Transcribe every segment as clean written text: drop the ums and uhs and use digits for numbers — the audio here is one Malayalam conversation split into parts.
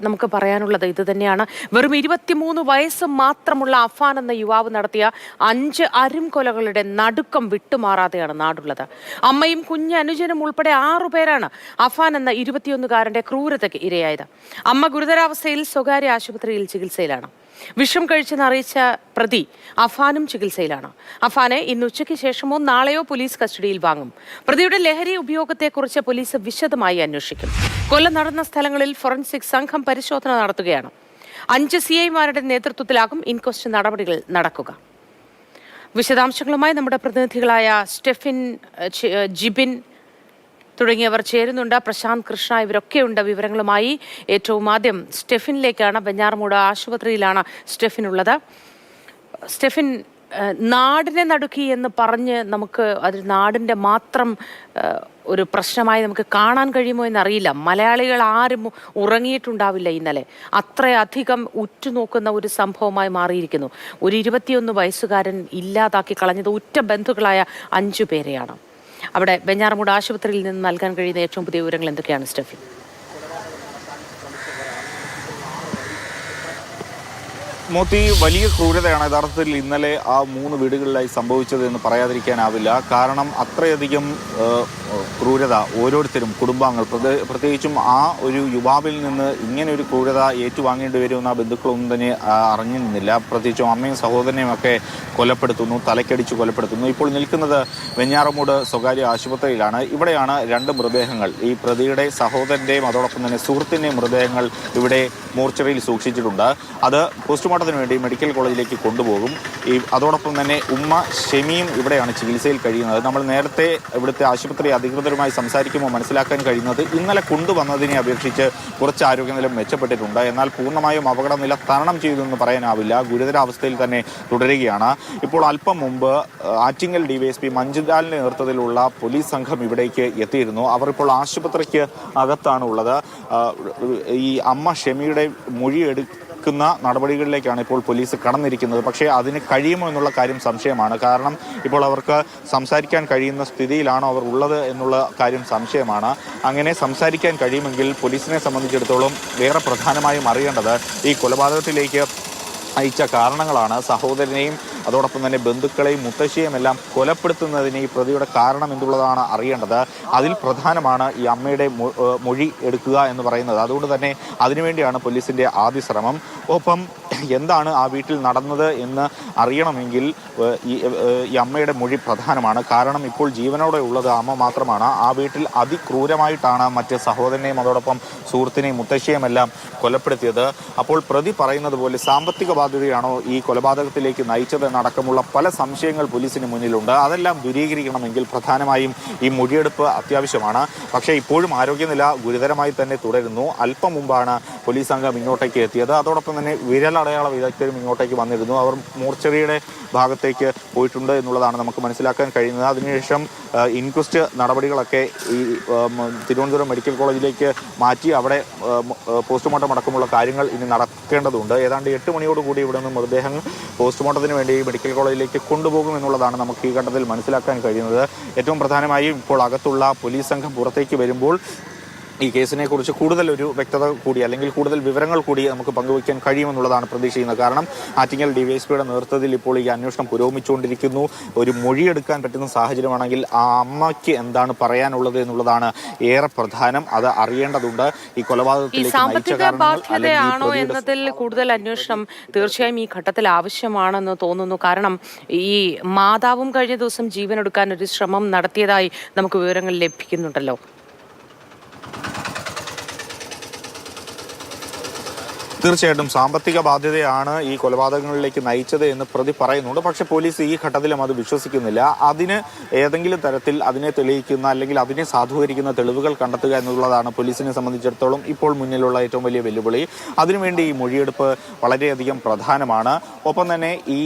നമുക്ക് പറയാനുള്ളത് ഇത് തന്നെയാണ്. വെറും 23 വയസ്സ് മാത്രമുള്ള അഫാൻ എന്ന യുവാവ് നടത്തിയ 5 അരുംകൊലകളുടെ നടുക്കം വിട്ടുമാറാതെയാണ് നാടുള്ളത്. അമ്മയും കുഞ്ഞനുജനും ഉൾപ്പെടെ 6 പേരാണ് അഫാൻ എന്ന 21-കാരന്റെ ക്രൂരതയ്ക്ക് ഇരയായത്. അമ്മ ഗുരുതരാവസ്ഥയിൽ സ്വകാര്യ ആശുപത്രിയിൽ ചികിത്സയിലാണ്. വിഷം കഴിച്ചെന്ന് അറിയിച്ച പ്രതി അഫാനും ചികിത്സയിലാണ്. അഫാനെ ഇന്ന് ഉച്ചയ്ക്ക് ശേഷമോ നാളെയോ പോലീസ് കസ്റ്റഡിയിൽ വാങ്ങും. പ്രതിയുടെ ലഹരി ഉപയോഗത്തെക്കുറിച്ച് പോലീസ് വിശദമായി അന്വേഷിക്കും. കൊല നടന്ന സ്ഥലങ്ങളിൽ ഫോറൻസിക് സംഘം പരിശോധന നടത്തുകയാണ്. 5 CIമാരുടെ നേതൃത്വത്തിലാകും ഇൻക്വസ്റ്റ് നടപടികൾ നടക്കുക. വിശദാംശങ്ങളുമായി നമ്മുടെ പ്രതിനിധികളായ സ്റ്റെഫിൻ, ജിബിൻ തുടങ്ങിയവർ ചേരുന്നുണ്ട്. പ്രശാന്ത്, കൃഷ്ണ ഇവരൊക്കെയുണ്ട് വിവരങ്ങളുമായി. ഏറ്റവും ആദ്യം സ്റ്റെഫിനിലേക്കാണ്. വെഞ്ഞാറമൂട് ആശുപത്രിയിലാണ് സ്റ്റെഫിൻ ഉള്ളത്. സ്റ്റെഫിൻ, നാടിനെ നടുക്കി എന്ന് പറഞ്ഞ് നമുക്ക് അത് നാടിൻ്റെ മാത്രം ഒരു പ്രശ്നമായി നമുക്ക് കാണാൻ കഴിയുമോ എന്നറിയില്ല. മലയാളികൾ ആരും ഉറങ്ങിയിട്ടുണ്ടാവില്ല ഇന്നലെ. അത്രയധികം ഉറ്റുനോക്കുന്ന ഒരു സംഭവമായി മാറിയിരിക്കുന്നു. ഒരു 21 വയസ്സുകാരൻ ഇല്ലാതാക്കി കളഞ്ഞത് ഉറ്റ ബന്ധുക്കളായ 5 പേരെയാണ്. അവിടെ വെഞ്ഞാറമൂട് ആശുപത്രിയിൽ നിന്ന് നൽകാൻ കഴിയുന്ന ഏറ്റവും പുതിയ വിവരങ്ങൾ എന്തൊക്കെയാണ് സ്റ്റെഫി? മോത്തി, വലിയ ക്രൂരതയാണ് യഥാർത്ഥത്തിൽ ഇന്നലെ ആ 3 വീടുകളിലായി സംഭവിച്ചത് എന്ന് പറയാതിരിക്കാനാവില്ല. കാരണം അത്രയധികം ക്രൂരത ഓരോരുത്തരും, കുടുംബാംഗങ്ങൾ പ്രത്യേകിച്ചും ആ ഒരു യുവാവിൽ നിന്ന് ഇങ്ങനെ ഒരു ക്രൂരത ഏറ്റുവാങ്ങേണ്ടി വരുമെന്ന് ആ ബന്ധുക്കളൊന്നും തന്നെ അറിഞ്ഞിരുന്നില്ല. പ്രത്യേകിച്ചും അമ്മയും സഹോദരനെയും ഒക്കെ കൊലപ്പെടുത്തുന്നു, തലക്കടിച്ച് കൊലപ്പെടുത്തുന്നു. ഇപ്പോൾ നിൽക്കുന്നത് വെഞ്ഞാറമൂട് സ്വകാര്യ ആശുപത്രിയിലാണ്. ഇവിടെയാണ് 2 മൃതദേഹങ്ങൾ, ഈ പ്രതിയുടെ സഹോദരൻ്റെയും അതോടൊപ്പം തന്നെ സുഹൃത്തിൻ്റെയും മൃതദേഹങ്ങൾ ഇവിടെ മോർച്ചറിയിൽ സൂക്ഷിച്ചിട്ടുണ്ട്. അത് പോസ്റ്റ്മോർട്ടത്തിന് വേണ്ടി മെഡിക്കൽ കോളേജിലേക്ക് കൊണ്ടുപോകും. അതോടൊപ്പം തന്നെ ഉമ്മ ഷെമിയും ഇവിടെയാണ് ചികിത്സയിൽ കഴിയുന്നത്. നമ്മൾ നേരത്തെ ഇവിടുത്തെ ആശുപത്രി അധികൃതരുമായി സംസാരിക്കുമ്പോൾ മനസ്സിലാക്കാൻ കഴിയുന്നത് ഇന്നലെ കൊണ്ടുവന്നതിനെ അപേക്ഷിച്ച് കുറച്ച് ആരോഗ്യനില മെച്ചപ്പെട്ടിട്ടുണ്ട്. എന്നാൽ പൂർണ്ണമായും അപകടനില തരണം ചെയ്തെന്ന് പറയാനാവില്ല. ഗുരുതരാവസ്ഥയിൽ തന്നെ തുടരുകയാണ്. ഇപ്പോൾ അല്പം മുമ്പ് ആറ്റിങ്ങൽ DYSP മഞ്ജുലാലിന്റെ നേതൃത്വത്തിലുള്ള പോലീസ് സംഘം ഇവിടേക്ക് എത്തിയിരുന്നു. അവർ ഇപ്പോൾ ആശുപത്രിക്ക് അകത്താണ് ഉള്ളത്. ഈ അമ്മ ഷെമിയുടെ മൊഴിയെടുക്കുന്ന നടപടികളിലേക്കാണ് ഇപ്പോൾ പോലീസ് കടന്നിരിക്കുന്നത്. പക്ഷേ അതിന് കഴിയുമോ എന്നുള്ള കാര്യം സംശയമാണ്. കാരണം ഇപ്പോൾ അവർക്ക് സംസാരിക്കാൻ കഴിയുന്ന സ്ഥിതിയിലാണോ അവർ ഉള്ളത് എന്നുള്ള കാര്യം സംശയമാണ്. അങ്ങനെ സംസാരിക്കാൻ കഴിയുമെങ്കിൽ പോലീസിനെ സംബന്ധിച്ചിടത്തോളം വേറെ പ്രധാനമായും അറിയേണ്ടത് ഈ കൊലപാതകത്തിലേക്ക് അയച്ച കാരണങ്ങളാണ്. സഹോദരനെയും അതോടൊപ്പം തന്നെ ബന്ധുക്കളെയും മുത്തശ്ശിയെയും എല്ലാം കൊലപ്പെടുത്തുന്നതിന് ഈ പ്രതിയുടെ കാരണം എന്തുള്ളതാണ് അറിയേണ്ടത്. അതിൽ പ്രധാനമാണ് ഈ അമ്മയുടെ മൊഴി എടുക്കുക എന്ന് പറയുന്നത്. അതുകൊണ്ട് തന്നെ അതിനുവേണ്ടിയാണ് പോലീസിന്റെ ആദ്യ ശ്രമം. ഒപ്പം എന്താണ് ആ വീട്ടിൽ നടന്നത് എന്ന് അറിയണമെങ്കിൽ ഈ അമ്മയുടെ മൊഴി പ്രധാനമാണ്. കാരണം ഇപ്പോൾ ജീവനോടെ ഉള്ളത് അമ്മ മാത്രമാണ്. ആ വീട്ടിൽ അതിക്രൂരമായിട്ടാണ് മറ്റ് സഹോദരനെയും അതോടൊപ്പം സുഹൃത്തിനെയും മുത്തശ്ശിയെയും എല്ലാം കൊലപ്പെടുത്തിയത്. അപ്പോൾ പ്രതി പറയുന്നത് പോലെ സാമ്പത്തിക ബാധ്യതയാണോ ഈ കൊലപാതകത്തിലേക്ക് നയിച്ചത് എന്നടക്കമുള്ള പല സംശയങ്ങൾ പോലീസിന് മുന്നിലുണ്ട്. അതെല്ലാം ദൂരീകരിക്കണമെങ്കിൽ പ്രധാനമായും ഈ മൊഴിയെടുപ്പ് അത്യാവശ്യമാണ്. പക്ഷേ ഇപ്പോഴും ആരോഗ്യനില ഗുരുതരമായി തന്നെ തുടരുന്നു. അല്പം മുമ്പാണ് പോലീസ് സംഘം ഇങ്ങോട്ടേക്ക് എത്തിയത്. അതോടൊപ്പം തന്നെ വിരലടയാള വിദഗ്ധരും ഇങ്ങോട്ടേക്ക് വന്നിരുന്നു. അവർ മോർച്ചറിയുടെ ഭാഗത്തേക്ക് പോയിട്ടുണ്ട് എന്നുള്ളതാണ് നമുക്ക് മനസ്സിലാക്കാൻ കഴിയുന്നത്. അതിനുശേഷം ഇൻക്വസ്റ്റ് നടപടികളൊക്കെ ഈ തിരുവനന്തപുരം മെഡിക്കൽ കോളേജിലേക്ക് മാറ്റി അവിടെ പോസ്റ്റ്മോർട്ടം അടക്കമുള്ള കാര്യങ്ങൾ ഇനി നടക്കേണ്ടതുണ്ട്. ഏതാണ്ട് 8 മണിയോടുകൂടി ഇവിടെ നിന്ന് മൃതദേഹം പോസ്റ്റ്മോർട്ടത്തിന് വേണ്ടി മെഡിക്കൽ കോളേജിലേക്ക് കൊണ്ടുപോകും എന്നുള്ളതാണ് നമുക്ക് ഈ ഘട്ടത്തിൽ മനസ്സിലാക്കാൻ കഴിയുന്നത്. ഏറ്റവും പ്രധാനമായും ഇപ്പോൾ അകത്തുള്ള പോലീസ് സംഘം പുറത്തേക്ക് വരുമ്പോൾ ഈ കേസിനെ കുറിച്ച് കൂടുതൽ ഒരു വ്യക്തത കൂടി അല്ലെങ്കിൽ കൂടുതൽ വിവരങ്ങൾ കൂടി നമുക്ക് പങ്കുവയ്ക്കാൻ കഴിയുമെന്നുള്ളതാണ് പ്രതീക്ഷിക്കുന്നത്. കാരണം ആറ്റിങ്ങൽ DYSPയുടെ നേതൃത്വത്തിൽ ഇപ്പോൾ ഈ അന്വേഷണം പുരോഗമിച്ചുകൊണ്ടിരിക്കുന്നു. ഒരു മൊഴിയെടുക്കാൻ പറ്റുന്ന സാഹചര്യമാണെങ്കിൽ ആ അമ്മയ്ക്ക് എന്താണ് പറയാനുള്ളത് എന്നുള്ളതാണ് ഏറെ പ്രധാനം. അത് അറിയേണ്ടതുണ്ട്. ഈ കൊലപാതകത്തിലേക്ക് സാമ്പത്തിക ബാധ്യതയാണോ എന്നതിൽ കൂടുതൽ അന്വേഷണം തീർച്ചയായും ഈ ഘട്ടത്തിൽ ആവശ്യമാണെന്ന് തോന്നുന്നു. കാരണം ഈ മാതാവും കഴിഞ്ഞ ദിവസം ജീവനെടുക്കാൻ ഒരു ശ്രമം നടത്തിയതായി നമുക്ക് വിവരങ്ങൾ ലഭിക്കുന്നുണ്ടല്ലോ. തീർച്ചയായിട്ടും സാമ്പത്തിക ബാധ്യതയാണ് ഈ കൊലപാതകങ്ങളിലേക്ക് നയിച്ചത് എന്ന് പ്രതി പറയുന്നുണ്ട്. പക്ഷേ പോലീസ് ഈ ഘട്ടത്തിലും അത് വിശ്വസിക്കുന്നില്ല. അതിന് ഏതെങ്കിലും തരത്തിൽ അതിനെ തെളിയിക്കുന്ന അല്ലെങ്കിൽ അതിനെ സാധൂകരിക്കുന്ന തെളിവുകൾ കണ്ടെത്തുക എന്നുള്ളതാണ് പോലീസിനെ സംബന്ധിച്ചിടത്തോളം ഇപ്പോൾ മുന്നിലുള്ള ഏറ്റവും വലിയ വെല്ലുവിളി. അതിനുവേണ്ടി ഈ മൊഴിയെടുപ്പ് വളരെയധികം പ്രധാനമാണ്. ഒപ്പം തന്നെ ഈ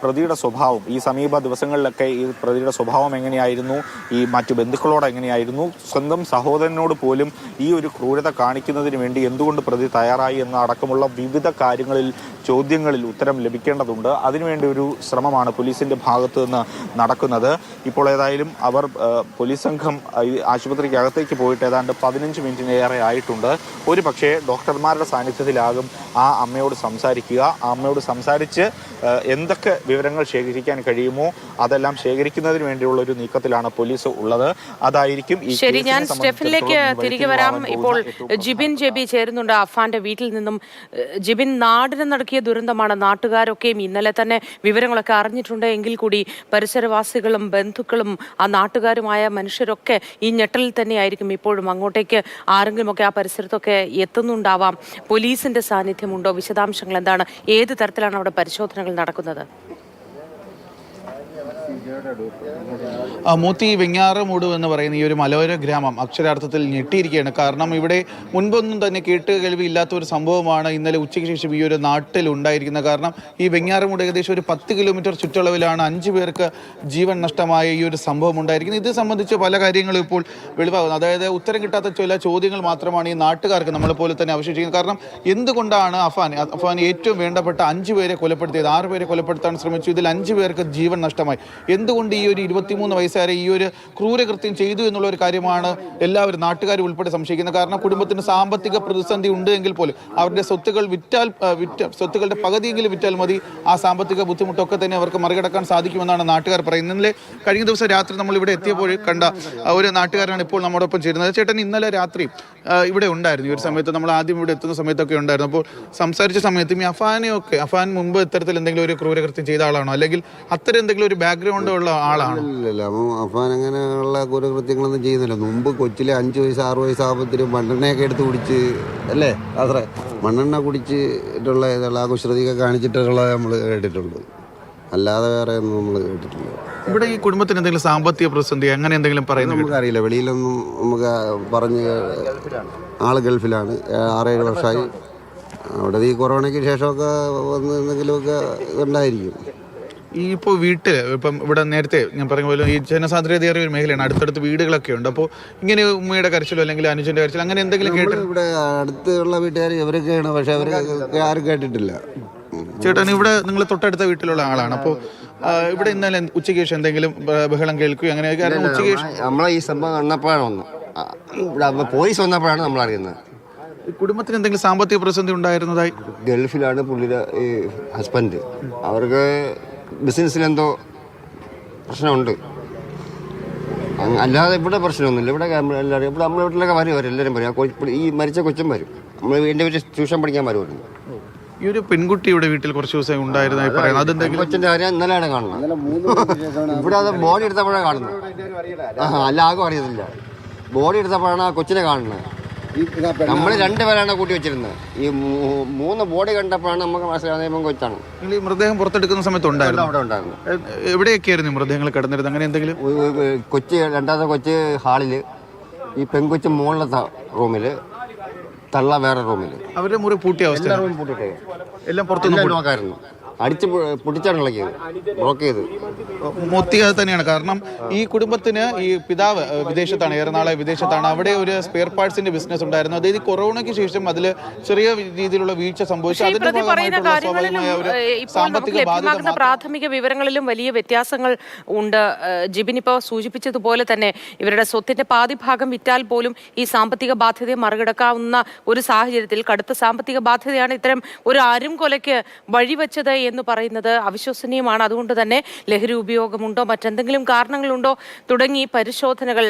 പ്രതിയുടെ സ്വഭാവം, ഈ സമീപ ദിവസങ്ങളിലൊക്കെ ഈ പ്രതിയുടെ സ്വഭാവം എങ്ങനെയായിരുന്നു, ഈ മറ്റു ബന്ധുക്കളോട് എങ്ങനെയായിരുന്നു, സ്വന്തം സഹോദരനോട് പോലും ഈ ഒരു ക്രൂരത കാണിക്കുന്നതിന് വേണ്ടി എന്തുകൊണ്ട് പ്രതി തയ്യാറായി അടക്കമുള്ള വിവിധ കാര്യങ്ങളിൽ ചോദ്യങ്ങളിൽ ഉത്തരം ലഭിക്കേണ്ടതുണ്ട്. അതിനുവേണ്ടി ഒരു ശ്രമമാണ് പോലീസിന്റെ ഭാഗത്തു നിന്ന് നടക്കുന്നത്. ഇപ്പോൾ ഏതായാലും അവർ പോലീസ് സംഘം ആശുപത്രിക്കകത്തേക്ക് പോയിട്ട് ഏതാണ്ട് 15 മിനിറ്റിനേറെ ആയിട്ടുണ്ട്. ഒരു പക്ഷേ ഡോക്ടർമാരുടെ സാന്നിധ്യത്തിലാകും ആ അമ്മയോട് സംസാരിക്കുക. ആ അമ്മയോട് സംസാരിച്ച് എന്തൊക്കെ വിവരങ്ങൾ ശേഖരിക്കാൻ കഴിയുമോ അതെല്ലാം ശേഖരിക്കുന്നതിന് വേണ്ടിയുള്ള ഒരു നീക്കത്തിലാണ് പോലീസ് ഉള്ളത്. അതായിരിക്കും ഈ ശരി. ഞാൻ സ്റ്റെഫനിലേക്ക് തിരികെ വരാം. ഇപ്പോൾ ജിബിൻ ജെബി ചേരുന്നുണ്ട് അഫാന്റെ വീട്ടിൽ നിന്നും. ജിബിൻ, നാടിന് നടക്കിയ ദുരന്തമാണ്. നാട്ടുകാരൊക്കെയും ഇന്നലെ തന്നെ വിവരങ്ങളൊക്കെ അറിഞ്ഞിട്ടുണ്ട്. എങ്കിൽ കൂടി പരിസരവാസികളും ബന്ധുക്കളും ആ നാട്ടുകാരുമായ മനുഷ്യരൊക്കെ ഈ ഞെട്ടലിൽ തന്നെയായിരിക്കും ഇപ്പോഴും. അങ്ങോട്ടേക്ക് ആരെങ്കിലുമൊക്കെ ആ പരിസരത്തൊക്കെ എത്തുന്നുണ്ടാവാം. പോലീസിന്റെ സാന്നിധ്യമുണ്ടോ? വിശദാംശങ്ങൾ എന്താണ്? ഏത് തരത്തിലാണ് അവിടെ പരിശോധനകൾ നടക്കുന്നത്? മോത്തി വെഞ്ഞാറമൂട് എന്ന് പറയുന്ന ഈ ഒരു മലയോര ഗ്രാമം അക്ഷരാർത്ഥത്തിൽ ഞെട്ടിയിരിക്കുകയാണ്. കാരണം ഇവിടെ മുൻപൊന്നും തന്നെ കേട്ട് കേൾവിയില്ലാത്ത ഒരു സംഭവമാണ് ഇന്നലെ ഉച്ചയ്ക്ക് ശേഷം ഈ ഒരു നാട്ടിൽ ഉണ്ടായിരിക്കുന്നത്. കാരണം ഈ വെഞ്ഞാറമൂട് ഏകദേശം ഒരു 10 കിലോമീറ്റർ ചുറ്റളവിലാണ് 5 പേർക്ക് ജീവൻ നഷ്ടമായ ഈ ഒരു സംഭവം ഉണ്ടായിരിക്കുന്നത്. ഇത് സംബന്ധിച്ച് പല കാര്യങ്ങളും ഇപ്പോൾ വെളിവാകുന്നു. അതായത് ഉത്തരം കിട്ടാത്ത ചില ചോദ്യങ്ങൾ മാത്രമാണ് ഈ നാട്ടുകാർക്ക് നമ്മളെ പോലെ തന്നെ അവശേഷിക്കുന്നത്. കാരണം എന്തുകൊണ്ടാണ് അഫാൻ ഏറ്റവും വേണ്ടപ്പെട്ട 5 പേരെ കൊലപ്പെടുത്തിയത്? 6 പേരെ കൊലപ്പെടുത്താൻ ശ്രമിച്ചു. ഇതിൽ 5 പേർക്ക് ജീവൻ നഷ്ടമായി. എന്തുകൊണ്ട് ഈ ഒരു 23 വയസ്സുകാരെ ഈ ഒരു ക്രൂരകൃത്യം ചെയ്തു എന്നുള്ള ഒരു കാര്യമാണ് എല്ലാവരും, നാട്ടുകാർ ഉൾപ്പെടെ സംശയിക്കുന്നത്. കാരണം കുടുംബത്തിന് സാമ്പത്തിക പ്രതിസന്ധി ഉണ്ട് എങ്കിൽ പോലും അവരുടെ സ്വത്തുക്കൾ സ്വത്തുക്കളുടെ പകുതിയെങ്കിലും വിറ്റാൽ മതി ആ സാമ്പത്തിക ബുദ്ധിമുട്ടൊക്കെ തന്നെ അവർക്ക് മറികടക്കാൻ സാധിക്കുമെന്നാണ് നാട്ടുകാർ പറയുന്നത്. ഇന്നലെ കഴിഞ്ഞ ദിവസം രാത്രി നമ്മൾ ഇവിടെ എത്തിയപ്പോൾ കണ്ട ഒരു നാട്ടുകാരാണ് ഇപ്പോൾ നമ്മോടൊപ്പം ചേരുന്നത്. ചേട്ടൻ ഇന്നലെ രാത്രി ഇവിടെ ഉണ്ടായിരുന്നു. ഈ ഒരു സമയത്ത് നമ്മൾ ആദ്യം ഇവിടെ എത്തുന്ന സമയത്തൊക്കെ ഉണ്ടായിരുന്നു. അപ്പോൾ സംസാരിച്ച സമയത്തും ഈ അഫാൻ മുമ്പ് ഇത്തരത്തിൽ എന്തെങ്കിലും ഒരു ക്രൂരകൃത്യം ചെയ്ത ആളാണോ, അല്ലെങ്കിൽ അത്തരം എന്തെങ്കിലും ഒരു ബാക്ക്ഗ്രൗണ്ട് ഉള്ള ആളാണ്? ഇല്ല, അഫാൻ അങ്ങനെയുള്ള ക്രൂരകൃത്യങ്ങളൊന്നും ചെയ്യുന്നില്ല. മുമ്പ് കൊച്ചിലെ 5 വയസ്സ് 6 വയസ്സാകുമ്പോഴത്തേനും മണ്ണെണ്ണയൊക്കെ എടുത്ത് കുടിച്ച് അല്ലേ, അത്ര മണ്ണെണ്ണ കുടിച്ചിട്ടുള്ള ഇതുള്ള ആ കുശ്രുതിയൊക്കെ കാണിച്ചിട്ടുള്ളത് നമ്മൾ കേട്ടിട്ടുണ്ട്. അല്ലാതെ വേറെ ഒന്നും നമ്മൾ കേട്ടിട്ടില്ല. ഇവിടെ ഈ കുടുംബത്തിന് എന്തെങ്കിലും സാമ്പത്തിക പ്രതിസന്ധി അങ്ങനെ എന്തെങ്കിലും പറയുന്നത് നമുക്കറിയില്ല. വെളിയിലൊന്നും നമുക്ക് പറഞ്ഞ് ആള് ഗൾഫിലാണ്, 6-7 വർഷമായി. അവിടെ ഈ കൊറോണയ്ക്ക് ശേഷമൊക്കെ വന്ന് എന്തെങ്കിലുമൊക്കെ ഉണ്ടായിരിക്കും. ഈ ഇപ്പോൾ വീട്ടിൽ ഇപ്പം ഇവിടെ നേരത്തെ ഞാൻ പറഞ്ഞ പോലെ ഈ ജനസാന്ദ്രതയേറിയ ഒരു മേഖലയാണ്, അടുത്തടുത്ത് വീടുകളൊക്കെ ഉണ്ട്. അപ്പോൾ ഇങ്ങനെ ഉമ്മയുടെ കരച്ചിലോ അല്ലെങ്കിൽ അനുജന്റെ കരച്ചിലോ അങ്ങനെ എന്തെങ്കിലും കേട്ട്? ഇവിടെ അടുത്തുള്ള വീട്ടുകാർ ഇവരൊക്കെയാണ്, പക്ഷെ അവരൊക്കെ ആരും കേട്ടിട്ടില്ല. ചേട്ടൻ ഇവിടെ നിങ്ങൾ തൊട്ടടുത്ത വീട്ടിലുള്ള ആളാണ്. അപ്പോൾ ഇവിടെ ഇന്നലെ ഉച്ചയ്ക്ക് ശേഷം എന്തെങ്കിലും ബഹളം കേൾക്കുകയോ അങ്ങനെ? കാരണം ഉച്ചയ്ക്ക് ശേഷം നമ്മളെ ഈ സംഭവം വന്നപ്പോഴാണ് വന്നത്, പോലീസ് വന്നപ്പോഴാണ് നമ്മൾ അറിയുന്നത്. കുടുംബത്തിന് എന്തെങ്കിലും സാമ്പത്തിക പ്രതിസന്ധി ഉണ്ടായിരുന്നതായി? ഗൾഫിലാണ് പുള്ളിയുടെ ഈ ഹസ്ബൻഡ്. അവർക്ക് ബിസിനസ്സിലെന്തോ പ്രശ്നമുണ്ട്. അല്ലാതെ ഇവിടെ പ്രശ്നമൊന്നുമില്ല. ഇവിടെ എല്ലാവരും ഇവിടെ നമ്മളെ വീട്ടിലൊക്കെ വരും, എല്ലാവരും വരും. ഈ മരിച്ച കൊച്ചും വരും. നമ്മൾ എൻ്റെ വീട്ടിൽ ട്യൂഷൻ പഠിക്കാൻ വരുമായിരുന്നു. ഈ ഒരു പെൺകുട്ടി ഇവിടെ വീട്ടിൽ കുറച്ച് ദിവസം ഉണ്ടായിരുന്നായി പറയുന്നത്. അതെന്തെങ്കിലും കൊച്ചിൻ്റെ കാര്യം ഇന്നലെയാണ് കാണുന്നത്. ഇവിടെ അത് ബോഡി എടുത്തപ്പോഴാണ് കാണുന്നത്. അല്ല ആർക്കും അറിയത്തില്ല. ബോഡി എടുത്തപ്പോഴാണ് ആ കൊച്ചിനെ കാണുന്നത്. നമ്മൾ 2 പേരാണ് കൂട്ടി വെച്ചിരുന്നത്. ഈ 3 ബോഡി കണ്ടപ്പോഴാണ് നമുക്ക് മനസ്സിലാകുന്നത് കൊച്ചാണ്. ഈ മൃതദേഹം പുറത്തെടുക്കുന്ന സമയത്ത് ഉണ്ടായിരുന്നു? അവിടെ ഉണ്ടായിരുന്നു. എവിടെയൊക്കെയായിരുന്നു മൃതദേഹങ്ങൾ കിടന്നിരുന്നത്? അങ്ങനെ എന്തെങ്കിലും? കൊച്ച് രണ്ടാമത്തെ കൊച്ച് ഹാളിൽ, ഈ പെൺകൊച്ച് മുകളിലത്തെ റൂമിൽ, തള്ള വേറെ റൂമിൽ. അവരുടെ മുറി പൂട്ടിയ അവസ്ഥ? റൂം പൂട്ടിട്ടേ എല്ലാം പുറത്തുനിന്ന് നോക്കായിരുന്നു. അടിച്ച് പൊട്ടിച്ചാണ് ഇളക്കിയത്, ബ്ലോക്ക് ചെയ്ത്. മൊത്തി അത് തന്നെയാണ്. കാരണം ഈ കുടുംബത്തിന് ഈ പിതാവ് വിദേശത്താണ്, ഏറെ നാളെ വിദേശത്താണ്. അവിടെ ഒരു സ്പെയർ പാർട്സിന്റെ ബിസിനസ് ഉണ്ടായിരുന്നു. അതായത് കൊറോണയ്ക്ക് ശേഷം അതിൽ ചെറിയ രീതിയിലുള്ള വീഴ്ച സംഭവിച്ചു. പ്രാഥമിക വിവരങ്ങളിലും വലിയ വ്യത്യാസങ്ങൾ ഉണ്ട്. ജിബിൻ ഇപ്പോൾ സൂചിപ്പിച്ചതുപോലെ തന്നെ ഇവരുടെ സ്വത്തിന്റെ പാതി ഭാഗം വിറ്റാൽ പോലും ഈ സാമ്പത്തിക ബാധ്യതയെ മറികടക്കാവുന്ന ഒരു സാഹചര്യത്തിൽ കടുത്ത സാമ്പത്തിക ബാധ്യതയാണ് ഇത്തരം ഒരു ആരും കൊലയ്ക്ക് വഴിവെച്ചത് എന്ന് പറയുന്നത് അവിശ്വസനീയമാണ്. അതുകൊണ്ട് തന്നെ ലഹരി ഉപയോഗമുണ്ടോ, മറ്റെന്തെങ്കിലും കാരണങ്ങളുണ്ടോ തുടങ്ങി പരിശോധനകൾ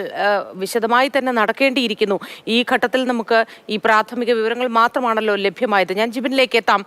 വിശദമായി തന്നെ നടക്കേണ്ടിയിരിക്കുന്നു. ഈ ഘട്ടത്തിൽ നമുക്ക് ഈ പ്രാഥമിക വിവരങ്ങൾ മാത്രമാണല്ലോ ലഭ്യമായത്. ഞാൻ ജിബിനിലേക്ക് എത്താം.